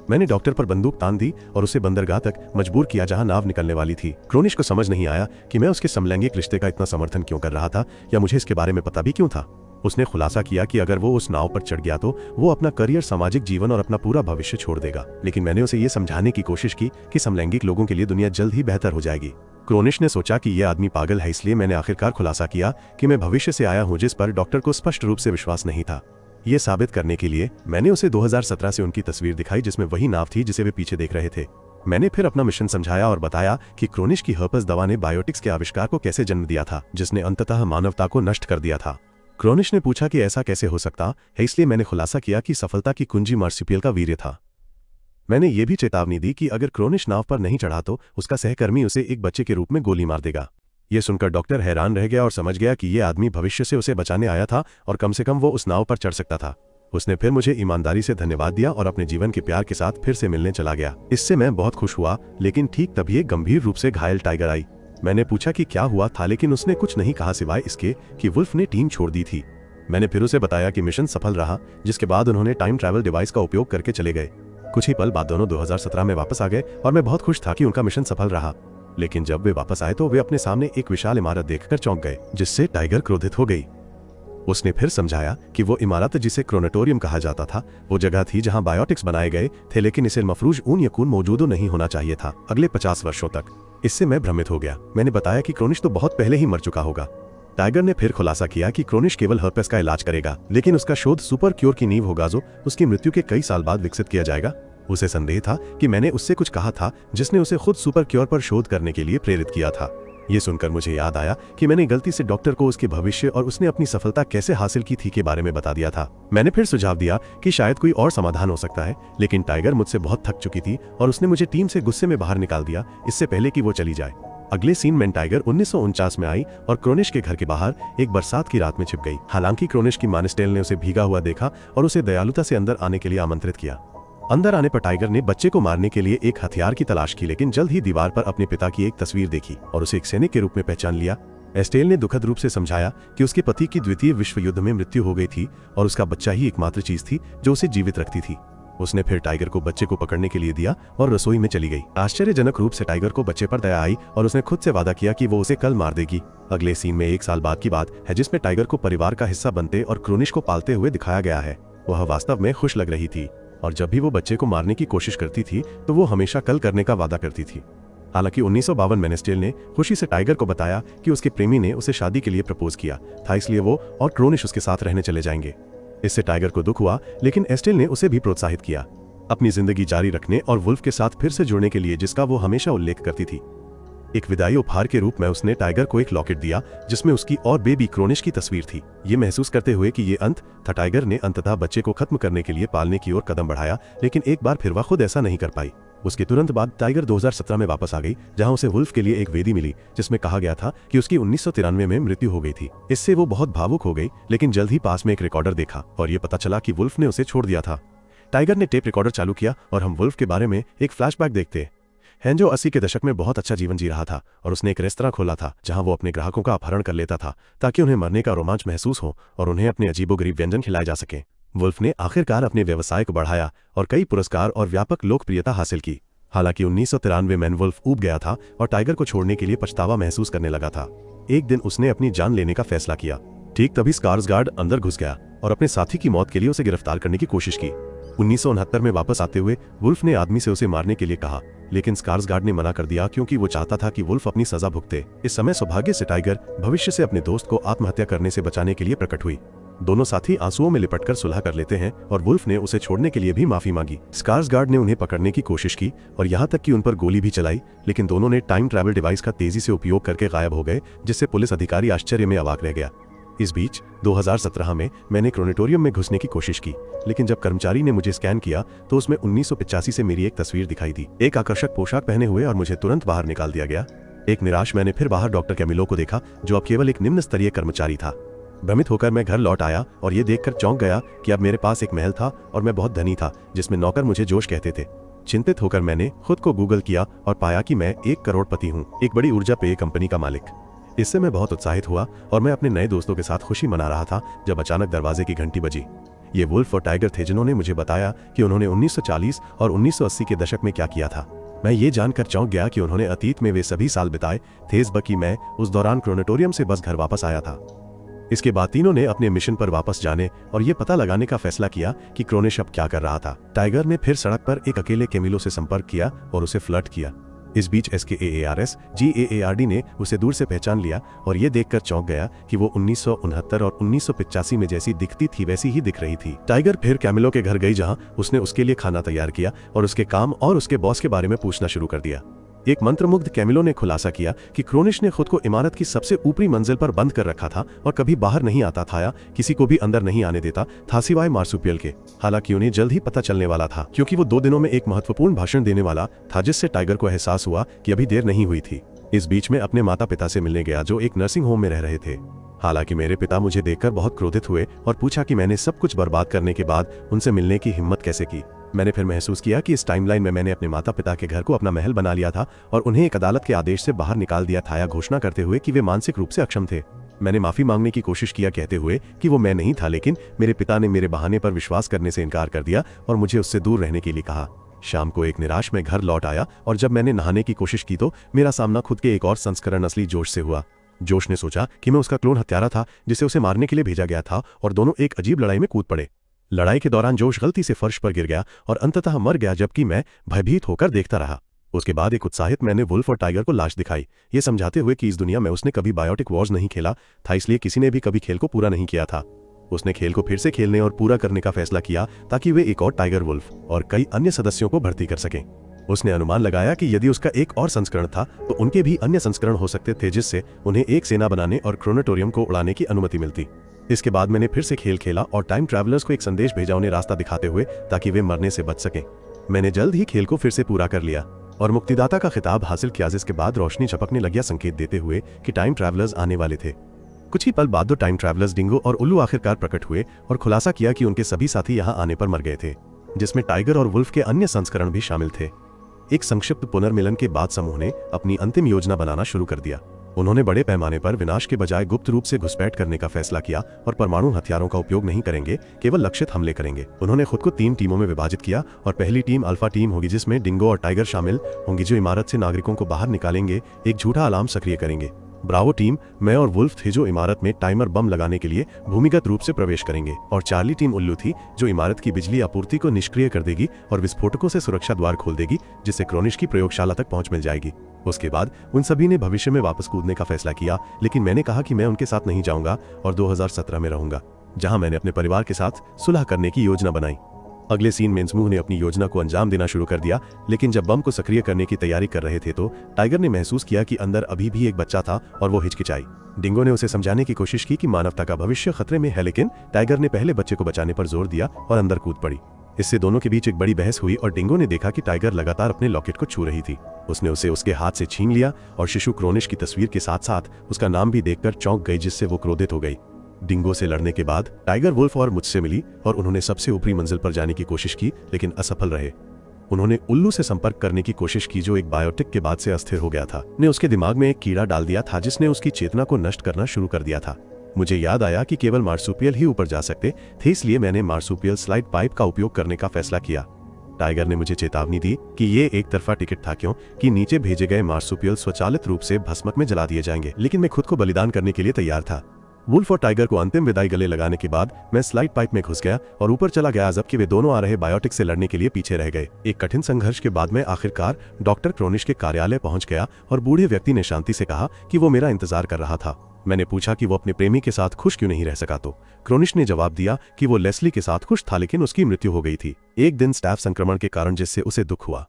मैंने डॉक्टर पर बंदूक तान दी और उसे बंदरगाह तक मजबूर किया, जहां नाव निकलने वाली थी। क्रॉनिश को समझ नहीं आया कि मैं उसके समलैंगिक रिश्ते का इतना समर्थन क्यों कर रहा था या मुझे इसके बारे में पता भी क्यों था। उसने खुलासा किया कि अगर वो उस नाव पर चढ़ गया तो वो अपना करियर, सामाजिक जीवन और अपना पूरा भविष्य छोड़ देगा। लेकिन मैंने उसे ये समझाने की कोशिश की कि समलैंगिक लोगों के लिए दुनिया जल्द ही बेहतर हो जाएगी। क्रॉनिश ने सोचा कि यह आदमी पागल है, इसलिए मैंने आखिरकार खुलासा किया कि मैं भविष्य से आया हूं, जिस पर डॉक्टर को स्पष्ट रूप से विश्वास नहीं था। ये साबित करने के लिए मैंने उसे 2017 से उनकी तस्वीर दिखाई, जिसमें वही नाव थी जिसे वे पीछे देख रहे थे। मैंने फिर अपना मिशन समझाया और बताया कि क्रॉनिश की हर्पस दवा ने बायोटिक्स के आविष्कार को कैसे जन्म दिया था, जिसने अंततः मानवता को नष्ट कर दिया था। क्रॉनिश ने पूछा कि ऐसा कैसे हो सकता है, इसलिए मैंने खुलासा किया कि सफलता की कुंजी मार्सिपियल का वीर्य था। मैंने ये भी चेतावनी दी कि अगर क्रॉनिश नाव पर नहीं चढ़ा तो उसका सहकर्मी उसे एक बच्चे के रूप में गोली मार देगा। यह सुनकर डॉक्टर हैरान रह गया और समझ गया कि यह आदमी भविष्य से उसे बचाने आया था और कम से कम वो उस नाव पर चढ़ सकता था। उसने फिर मुझे ईमानदारी से धन्यवाद दिया और अपने जीवन के प्यार के साथ फिर से मिलने चला गया। इससे मैं बहुत खुश हुआ, लेकिन ठीक तभी एक गंभीर रूप से घायल टाइगर आई। मैंने पूछा कि क्या हुआ था, लेकिन उसने कुछ नहीं कहा सिवाय इसके कि वुल्फ ने टीम छोड़ दी थी। मैंने फिर उसे बताया कि मिशन सफल रहा, जिसके बाद उन्होंने टाइम ट्रैवल डिवाइस का उपयोग करके चले गए। कुछ ही पल बाद दोनों 2017 में वापस आ गए और मैं बहुत खुश था कि उनका मिशन सफल रहा। लेकिन जब वे वापस आए तो वे अपने सामने एक विशाल इमारत देखकर चौंक गए, जिससे टाइगर क्रोधित हो गई। उसने फिर समझाया कि वो इमारत, जिसे क्रोनेटोरियम कहा जाता था, वो जगह थी जहां बायोटिक्स बनाए गए थे, लेकिन इसे मफरूज ऊन यकून मौजूद नहीं होना चाहिए था अगले 50 वर्षों तक। इससे मैं भ्रमित हो गया। मैंने बताया कि क्रॉनिश तो बहुत पहले ही मर चुका होगा। टाइगर ने फिर खुलासा किया कि क्रॉनिश केवल हर्पेस का इलाज करेगा, लेकिन उसका शोध सुपर क्योर की नींव होगा, जो उसकी मृत्यु के कई साल बाद विकसित किया जाएगा। उसे संदेह था कि मैंने उससे कुछ कहा था जिसने उसे खुद सुपर क्योर पर शोध करने के लिए प्रेरित किया था। ये सुनकर मुझे याद आया कि मैंने गलती से डॉक्टर को उसके भविष्य और उसने अपनी सफलता कैसे हासिल की थी के बारे में बता दिया था। मैंने फिर सुझाव दिया कि शायद कोई और समाधान हो सकता है, लेकिन टाइगर मुझसे बहुत थक चुकी थी और उसने मुझे टीम से गुस्से में बाहर निकाल दिया, इससे पहले कि वो चली जाए। अगले सीन में टाइगर 1949 में आई और क्रॉनिश के घर के बाहर एक बरसात की रात में छिप गई। हालांकि क्रॉनिश की मानिस्टेल ने उसे भीगा हुआ देखा और उसे दयालुता से अंदर आने के लिए आमंत्रित किया। अंदर आने पर टाइगर ने बच्चे को मारने के लिए एक हथियार की तलाश की, लेकिन जल्द ही दीवार पर अपने पिता की एक तस्वीर देखी और उसे एक सैनिक के रूप में पहचान लिया। एस्टेल ने दुखद रूप से समझाया कि उसके पति की द्वितीय विश्व युद्ध में मृत्यु हो गई थी और उसका बच्चा ही एकमात्र चीज थी जो उसे जीवित रखती थी। उसने फिर टाइगर को बच्चे को पकड़ने के लिए दिया और रसोई में चली गई। आश्चर्यजनक रूप से टाइगर को बच्चे पर दया आई और उसने खुद से वादा किया कि वो उसे कल मार देगी। अगले सीन में 1 साल बाद की बात है, जिसमें टाइगर को परिवार का हिस्सा बनते और क्रॉनिश को पालते हुए दिखाया गया है। वह वास्तव में खुश लग रही थी और जब भी वो बच्चे को मारने की कोशिश करती थी तो वो हमेशा कल करने का वादा करती थी। हालांकि 1952 में एस्टेल ने खुशी से टाइगर को बताया कि उसके प्रेमी ने उसे शादी के लिए प्रपोज किया था, इसलिए वो और क्रोनिश उसके साथ रहने चले जाएंगे। इससे टाइगर को दुख हुआ, लेकिन एस्टेल ने उसे भी प्रोत्साहित किया अपनी जिंदगी जारी रखने और वुल्फ के साथ फिर से जुड़ने के लिए, जिसका वो हमेशा उल्लेख करती थी। एक विदाई उपहार के रूप में उसने टाइगर को एक लॉकेट दिया जिसमें उसकी और बेबी क्रोनिश की तस्वीर थी। ये महसूस करते हुए कि ये अंत था, टाइगर ने अंततः बच्चे को खत्म करने के लिए पालने की ओर कदम बढ़ाया, लेकिन एक बार फिर वह खुद ऐसा नहीं कर पाई। उसके तुरंत बाद टाइगर 2017 में वापस आ गई, जहां उसे वुल्फ के लिए एक वेदी मिली जिसमें कहा गया था कि उसकी 1993 में मृत्यु हो गई थी। इससे वो बहुत भावुक हो गई, लेकिन जल्द ही पास में एक रिकॉर्डर देखा और ये पता चला कि वुल्फ ने उसे छोड़ दिया था। टाइगर ने टेप रिकॉर्डर चालू किया और हम वुल्फ के बारे में एक फ्लैशबैक देखते हैं, जो 80 के दशक में बहुत अच्छा जीवन जी रहा था और उसने एक रेस्तरां खोला था जहां वो अपने ग्राहकों का अपहरण कर लेता था ताकि उन्हें मरने का रोमांच महसूस हो और उन्हें अपने अजीबोगरीब व्यंजन खिलाए जा सके। वुल्फ ने आखिरकार अपने व्यवसाय को बढ़ाया और कई पुरस्कार और व्यापक लोकप्रियता हासिल की। हालांकि 1993 में वुल्फ ऊब गया था और टाइगर को छोड़ने के लिए पछतावा महसूस करने लगा था। एक दिन उसने अपनी जान लेने का फैसला किया। ठीक तभी स्कार्सगार्ड अंदर घुस गया और अपने साथी की मौत के लिए उसे गिरफ्तार करने की कोशिश की। 1969 में वापस आते हुए वुल्फ ने आदमी से उसे मारने के लिए कहा, लेकिन स्कार्सगार्ड ने मना कर दिया क्योंकि वो चाहता था कि वुल्फ अपनी सजा भुगते। इस समय सौभाग्य से टाइगर भविष्य से अपने दोस्त को आत्महत्या करने से बचाने के लिए प्रकट हुई। दोनों साथी आंसुओं में लिपटकर सुलह कर लेते हैं और वुल्फ ने उसे छोड़ने के लिए भी माफी मांगी। स्कार्सगार्ड ने उन्हें पकड़ने की कोशिश की और यहाँ तक कि उन पर गोली भी चलाई, लेकिन दोनों ने टाइम ट्रैवल डिवाइस का तेजी से उपयोग करके गायब हो गए, जिससे पुलिस अधिकारी आश्चर्य में अवाक रह गया। इस बीच 2017 में मैंने क्रोनेटोरियम में घुसने की कोशिश की, लेकिन जब कर्मचारी ने मुझे स्कैन किया तो उसमें 1985 से मेरी एक तस्वीर दिखाई दी, एक आकर्षक पोशाक पहने हुए, और मुझे तुरंत बाहर निकाल दिया गया। एक निराश मैंने फिर बाहर डॉक्टर कैमिलो को देखा, जो अब केवल एक निम्न स्तरीय कर्मचारी था। भ्रमित होकर मैं घर लौट आया और ये देखकर चौंक गया कि अब मेरे पास एक महल था और मैं बहुत धनी था, जिसमें नौकर मुझे जोश कहते थे। चिंतित होकर मैंने खुद को गूगल किया और पाया कि मैं 1 करोड़पति हूँ, एक बड़ी ऊर्जा पेय कंपनी का मालिक। इससे मैं बहुत उत्साहित हुआ और मैं अपने नए दोस्तों के साथ खुशी मना रहा था जब अचानक दरवाजे की घंटी बजी। ये वुल्फ और टाइगर थे जिन्होंने मुझे बताया कि उन्होंने 1940 और 1980 के दशक में क्या किया था। मैं ये जानकर चौंक गया कि उन्होंने अतीत में वे सभी साल बिताए थे जबकि मैं उस दौरान क्रोनेटोरियम से बस घर वापस आया था। इसके बाद तीनों ने अपने मिशन पर वापस जाने और ये पता लगाने का फैसला किया कि क्रोनिश अब क्या कर रहा था। टाइगर ने फिर सड़क पर एक अकेले कैमिलो से संपर्क किया और उसे फ्लर्ट किया। इस बीच SKAARS GAARD ने उसे दूर से पहचान लिया और ये देखकर चौंक गया कि वो 1969 और 1985 में जैसी दिखती थी वैसी ही दिख रही थी। टाइगर फिर कैमिलो के घर गई, जहां उसने उसके लिए खाना तैयार किया और उसके काम और उसके बॉस के बारे में पूछना शुरू कर दिया। एक मंत्रमुग्ध कैमिलो ने खुलासा किया कि क्रोनिश ने खुद को इमारत की सबसे ऊपरी मंजिल पर बंद कर रखा था और कभी बाहर नहीं आता था या किसी को भी अंदर नहीं आने देता था सिवाय मार्सुपियल के। हालांकि उन्हें जल्द ही पता चलने वाला था, क्योंकि वो 2 दिनों में एक महत्वपूर्ण भाषण देने वाला था, जिससे टाइगर को एहसास हुआ कि अभी देर नहीं हुई थी। इस बीच में अपने माता पिता से मिलने गया, जो एक नर्सिंग होम में रह रहे थे। हालांकि मेरे पिता मुझे देखकर बहुत क्रोधित हुए और पूछा कि मैंने सब कुछ बर्बाद करने के बाद उनसे मिलने की हिम्मत कैसे की। मैंने फिर महसूस किया कि इस टाइमलाइन में मैंने अपने माता पिता के घर को अपना महल बना लिया था और उन्हें एक अदालत के आदेश से बाहर निकाल दिया था, या घोषणा करते हुए कि वे मानसिक रूप से अक्षम थे। मैंने माफी मांगने की कोशिश किया, कहते हुए कि वो मैं नहीं था, लेकिन मेरे पिता ने मेरे बहाने पर विश्वास करने से इनकार कर दिया और मुझे उससे दूर रहने के लिए कहा। शाम को एक निराश मैं घर लौट आया और जब मैंने नहाने की कोशिश की तो मेरा सामना खुद के एक और संस्करण असली जोश से हुआ। जोश ने सोचा कि मैं उसका क्लोन हत्यारा था जिसे उसे मारने के लिए भेजा गया था, और दोनों एक अजीब लड़ाई में कूद पड़े। लड़ाई के दौरान जोश गलती से फर्श पर गिर गया और अंततः मर गया, जबकि मैं भयभीत होकर देखता रहा। उसके बाद एक उत्साहित मैंने वुल्फ और टाइगर को लाश दिखाई, ये समझाते हुए कि इस दुनिया में उसने कभी बायोटिक वॉर्स नहीं खेला था, इसलिए किसी ने भी कभी खेल को पूरा नहीं किया था। उसने खेल को फिर से खेलने और पूरा करने का फैसला किया ताकि वे एक और टाइगर वुल्फ और कई अन्य सदस्यों को भर्ती कर सकें। उसने अनुमान लगाया कि यदि उसका एक और संस्करण था तो उनके भी अन्य संस्करण हो सकते थे, जिससे उन्हें एक सेना बनाने और क्रोनेटोरियम को उड़ाने की अनुमति मिलती। इसके बाद मैंने फिर से खेल खेला और टाइम ट्रैवलर्स को एक संदेश भेजा, उन्हें रास्ता दिखाते हुए, ताकि वे मरने से बच सकें। मैंने जल्द ही खेल को फिर से पूरा कर लिया और मुक्तिदाता का खिताब हासिल किया, जिसके बाद रोशनी झपकने लगी, संकेत देते हुए कि टाइम ट्रैवलर्स आने वाले थे। कुछ ही पल बाद दो टाइम ट्रैवलर्स डिंगो और उल्लू आखिरकार प्रकट हुए और खुलासा किया कि उनके सभी साथी यहाँ आने पर मर गए थे, जिसमें टाइगर और वुल्फ के अन्य संस्करण भी शामिल थे। एक संक्षिप्त पुनर्मिलन के बाद समूह ने अपनी अंतिम योजना बनाना शुरू कर दिया। उन्होंने बड़े पैमाने पर विनाश के बजाय गुप्त रूप से घुसपैठ करने का फैसला किया और परमाणु हथियारों का उपयोग नहीं करेंगे, केवल लक्षित हमले करेंगे। उन्होंने खुद को 3 टीमों में विभाजित किया और पहली टीम अल्फा टीम होगी, जिसमें डिंगो और टाइगर शामिल होंगी, जो इमारत से नागरिकों को बाहर निकालेंगे, एक झूठा अलार्म सक्रिय करेंगे ब्रावो टीम, मैं और वुल्फ थे जो इमारत में टाइमर बम लगाने के लिए भूमिगत रूप से प्रवेश करेंगे, और चार्ली टीम उल्लू थी जो इमारत की बिजली आपूर्ति को निष्क्रिय कर देगी और विस्फोटकों से सुरक्षा द्वार खोल देगी, जिससे क्रोनिश की प्रयोगशाला तक पहुंच मिल जाएगी। उसके बाद उन सभी ने भविष्य में वापस कूदने का फैसला किया, लेकिन मैंने कहा कि मैं उनके साथ नहीं जाऊंगा और 2017 में रहूंगा, जहां मैंने अपने परिवार के साथ सुलह करने की योजना बनाई। अगले सीन में स्मूह ने अपनी योजना को अंजाम देना शुरू कर दिया, लेकिन जब बम को सक्रिय करने की तैयारी कर रहे थे तो टाइगर ने महसूस किया कि अंदर अभी भी एक बच्चा था और वो हिचकिचाई। डिंगो ने उसे समझाने की कोशिश की कि मानवता का भविष्य खतरे में है, लेकिन टाइगर ने पहले बच्चे को बचाने पर जोर दिया और अंदर कूद पड़ी। इससे दोनों के बीच एक बड़ी बहस हुई और डिंगो ने देखा कि टाइगर लगातार अपने लॉकेट को छू रही थी। उसने उसे उसके हाथ से छीन लिया और शिशु क्रोनिश की तस्वीर के साथ साथ उसका नाम भी देखकर चौंक गई, जिससे वो क्रोधित हो गई। डिंगो से लड़ने के बाद टाइगर वुल्फ और मुझसे मिली और उन्होंने सबसे ऊपरी मंजिल पर जाने की कोशिश की, लेकिन असफल रहे। उन्होंने उल्लू से संपर्क करने की कोशिश की जो एक बायोटिक के बाद से अस्थिर हो गया था। ने उसके दिमाग में एक कीड़ा डाल दिया था जिसने उसकी चेतना को नष्ट करना शुरू कर दिया था। मुझे याद आया कि केवल मार्सुपियल ही ऊपर जा सकते थे, इसलिए मैंने मार्सुपियल स्लाइड पाइप का उपयोग करने का फैसला किया। टाइगर ने मुझे चेतावनी दी कि ये एक तरफा टिकट था, क्योंकि नीचे भेजे गए मार्सुपियल स्वचालित रूप से भस्मक में जला दिए जाएंगे, लेकिन मैं खुद को बलिदान करने के लिए तैयार था। वुल्फ और टाइगर को अंतिम विदाई गले लगाने के बाद मैं स्लाइड पाइप में घुस गया और ऊपर चला गया, जबकि वे दोनों आ रहे बायोटिक से लड़ने के लिए पीछे रह गए। एक कठिन संघर्ष के बाद मैं आखिरकार डॉक्टर क्रोनिश के कार्यालय पहुंच गया और बूढ़े व्यक्ति ने शांति से कहा कि वो मेरा इंतजार कर रहा था। मैंने पूछा कि वो अपने प्रेमी के साथ खुश क्यों नहीं रह सका, तो क्रोनिश ने जवाब दिया कि वो लेस्ली के साथ खुश था, लेकिन उसकी मृत्यु हो गई थी एक दिन स्टाफ संक्रमण के कारण, जिससे उसे दुख हुआ।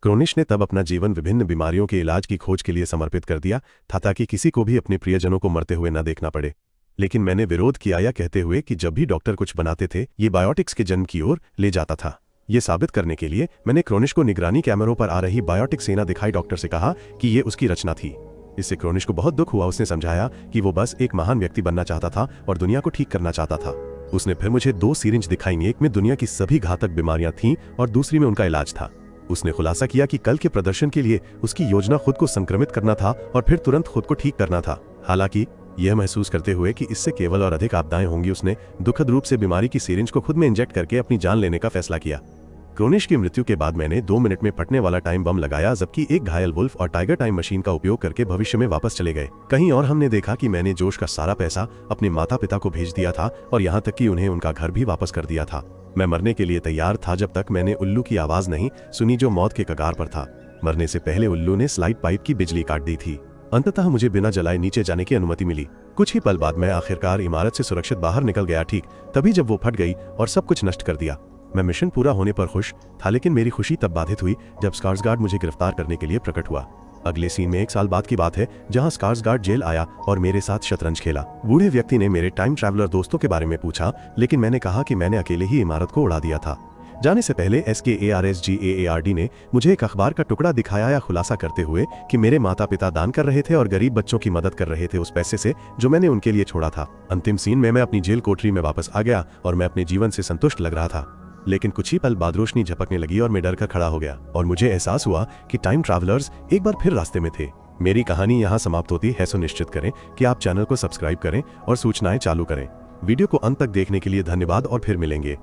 क्रोनिश ने तब अपना जीवन विभिन्न बीमारियों के इलाज की खोज के लिए समर्पित कर दिया था, ताकि किसी को भी अपने प्रियजनों को मरते हुए न देखना पड़े। लेकिन मैंने विरोध किया, या कहते हुए कि जब भी डॉक्टर कुछ बनाते थे ये बायोटिक्स के जन्म की ओर ले जाता था। ये साबित करने के लिए मैंने क्रोनिश को निगरानी कैमरों पर आ रही बायोटिक सेना दिखाई। डॉक्टर से कहा कि ये उसकी रचना थी। इससे क्रोनिश को बहुत दुख हुआ। उसने समझाया कि वो बस एक महान व्यक्ति बनना चाहता था और दुनिया को ठीक करना चाहता था। उसने फिर मुझे 2 सिरिंज दिखाई, एक में दुनिया की सभी घातक बीमारियां थीं और दूसरी में उनका इलाज था। उसने खुलासा किया कि कल के प्रदर्शन के लिए उसकी योजना खुद को संक्रमित करना था और फिर तुरंत खुद को ठीक करना था। हालांकि यह महसूस करते हुए कि इससे केवल और अधिक आपदाएं होंगी, उसने दुखद रूप से बीमारी की सिरिंज को खुद में इंजेक्ट करके अपनी जान लेने का फैसला किया। क्रोनिश की मृत्यु के बाद मैंने 2 मिनट में फटने वाला टाइम बम लगाया, जबकि एक घायल वुल्फ और टाइगर टाइम मशीन का उपयोग करके भविष्य में वापस चले गए। कहीं और हमने देखा कि मैंने जोश का सारा पैसा अपने माता पिता को भेज दिया था और यहाँ तक कि उन्हें उनका घर भी वापस कर दिया था। मैं मरने के लिए तैयार था जब तक मैंने उल्लू की आवाज नहीं सुनी जो मौत के कगार पर था। मरने से पहले उल्लू ने स्लाइड पाइप की बिजली काट दी थी। अंततः मुझे बिना जलाए नीचे जाने की अनुमति मिली। कुछ ही पल बाद मैं आखिरकार इमारत से सुरक्षित बाहर निकल गया, ठीक तभी जब वो फट गई और सब कुछ नष्ट कर दिया। मैं मिशन पूरा होने पर खुश था, लेकिन मेरी खुशी तब बाधित हुई जब स्कार्सगार्ड मुझे गिरफ्तार करने के लिए प्रकट हुआ। अगले सीन में 1 साल बाद की बात है, जहां स्कार्सगार्ड जेल आया और मेरे साथ शतरंज खेला। बूढ़े व्यक्ति ने मेरे टाइम ट्रैवलर दोस्तों के बारे में पूछा, लेकिन मैंने कहा कि मैंने अकेले ही इमारत को उड़ा दिया था। जाने से पहले SKARSGAARD ने मुझे एक अखबार का टुकड़ा दिखाया, या खुलासा करते हुए कि मेरे माता पिता दान कर रहे थे और गरीब बच्चों की मदद कर रहे थे उस पैसे से जो मैंने उनके लिए छोड़ा था। अंतिम सीन में मैं अपनी जेल कोठरी में वापस आ गया और मैं अपने जीवन से संतुष्ट लग रहा था। लेकिन कुछ ही पल बाद रोशनी झपकने लगी और मैं डर कर खड़ा हो गया और मुझे एहसास हुआ कि टाइम ट्रैवलर्स एक बार फिर रास्ते में थे। मेरी कहानी यहाँ समाप्त होती है, सुनिश्चित करें कि आप चैनल को सब्सक्राइब करें और सूचनाएं चालू करें। वीडियो को अंत तक देखने के लिए धन्यवाद और फिर मिलेंगे।